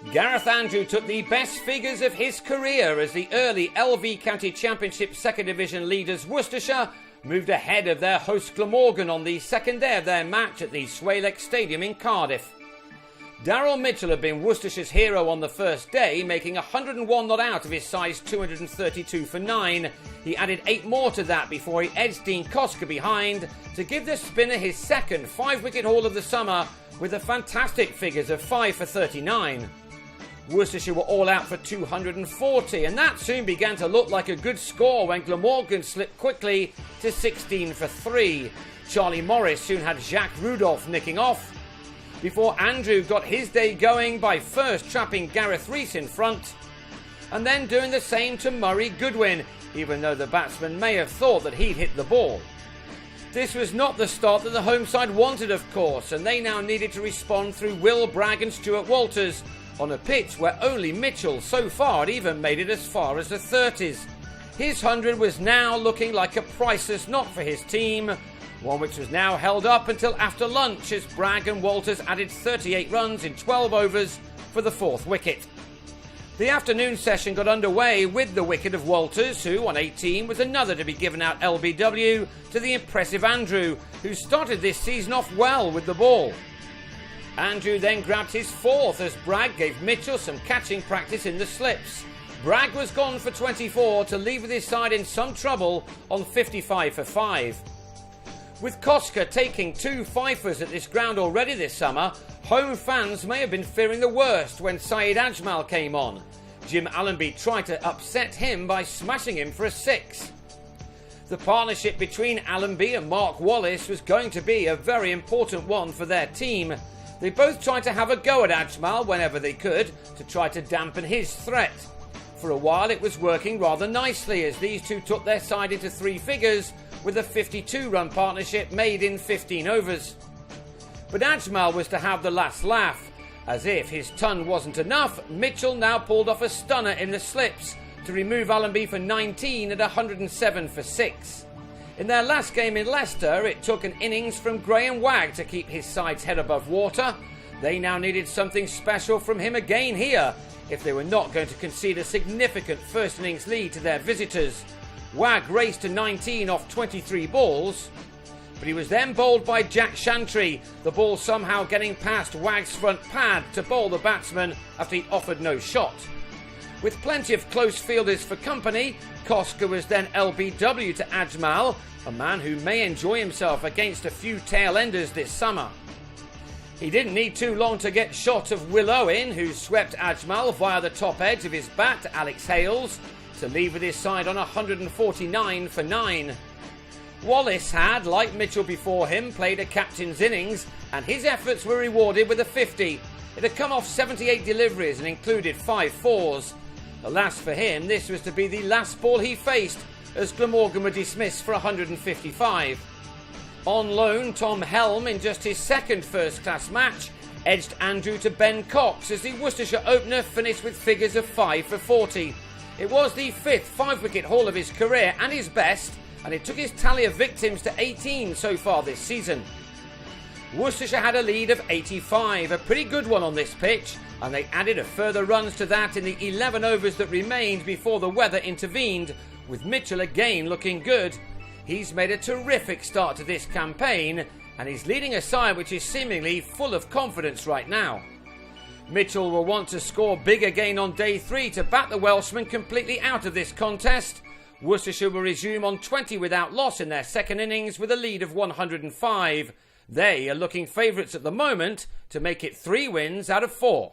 Gareth Andrew took the best figures of his career as the early LV County Championship Second Division leaders Worcestershire moved ahead of their host Glamorgan on the second day of their match at the Swalex Stadium in Cardiff. Daryl Mitchell had been Worcestershire's hero on the first day, making 101 not out of his size 232 for 9. He added 8 more to that before he edged Dean Koska behind to give the spinner his second 5-wicket haul of the summer with the fantastic figures of 5 for 39. Worcestershire were all out for 240, and that soon began to look like a good score when Glamorgan slipped quickly to 16 for 3. Charlie Morris soon had Jacques Rudolph nicking off, before Andrew got his day going by first trapping Gareth Rees in front, and then doing the same to Murray Goodwin, even though the batsman may have thought that he'd hit the ball. This was not the start that the home side wanted, of course, and they now needed to respond through Will Bragg and Stuart Walters, on a pitch where only Mitchell so far had even made it as far as the 30s. His 100 was now looking like a priceless knock for his team, one which was now held up until after lunch as Bragg and Walters added 38 runs in 12 overs for the 4th wicket. The afternoon session got underway with the wicket of Walters, who on 18 was another to be given out LBW to the impressive Andrew, who started this season off well with the ball. Andrew then grabbed his 4th as Bragg gave Mitchell some catching practice in the slips. Bragg was gone for 24 to leave with his side in some trouble on 55 for 5. With Koska taking 2 fifers at this ground already this summer, home fans may have been fearing the worst when Syed Ajmal came on. Jim Allenby tried to upset him by smashing him for a 6. The partnership between Allenby and Mark Wallace was going to be a very important one for their team. They both tried to have a go at Ajmal whenever they could to try to dampen his threat. For a while it was working rather nicely as these two took their side into 3 figures with a 52-run partnership made in 15 overs. But Ajmal was to have the last laugh. As if his ton wasn't enough, Mitchell now pulled off a stunner in the slips to remove Allenby for 19 at 107 for 6. In their last game in Leicester, it took an innings from Graham Wagg to keep his side's head above water. They now needed something special from him again here if they were not going to concede a significant first innings lead to their visitors. Wagg raced to 19 off 23 balls, but he was then bowled by Jack Shantry, the ball somehow getting past Wagg's front pad to bowl the batsman after he'd offered no shot. With plenty of close fielders for company, Koska was then LBW to Ajmal, a man who may enjoy himself against a few tail-enders this summer. He didn't need too long to get shot of Will Owen, who swept Ajmal via the top edge of his bat to Alex Hales, to leave with his side on 149 for 9. Wallace had, like Mitchell before him, played a captain's innings, and his efforts were rewarded with a 50. It had come off 78 deliveries and included 5 fours. Alas for him, this was to be the last ball he faced, as Glamorgan were dismissed for 155. On loan, Tom Helm, in just his second first-class match, edged Andrew to Ben Cox as the Worcestershire opener finished with figures of 5 for 40. It was the 5th 5-wicket haul of his career and his best, and it took his tally of victims to 18 so far this season. Worcestershire had a lead of 85, a pretty good one on this pitch, and they added a further runs to that in the 11 overs that remained before the weather intervened, with Mitchell again looking good. He's made a terrific start to this campaign, and he's leading a side which is seemingly full of confidence right now. Mitchell will want to score big again on day 3 to bat the Welshman completely out of this contest. Worcestershire will resume on 20 without loss in their second innings with a lead of 105. They are looking favourites at the moment to make it 3 wins out of 4.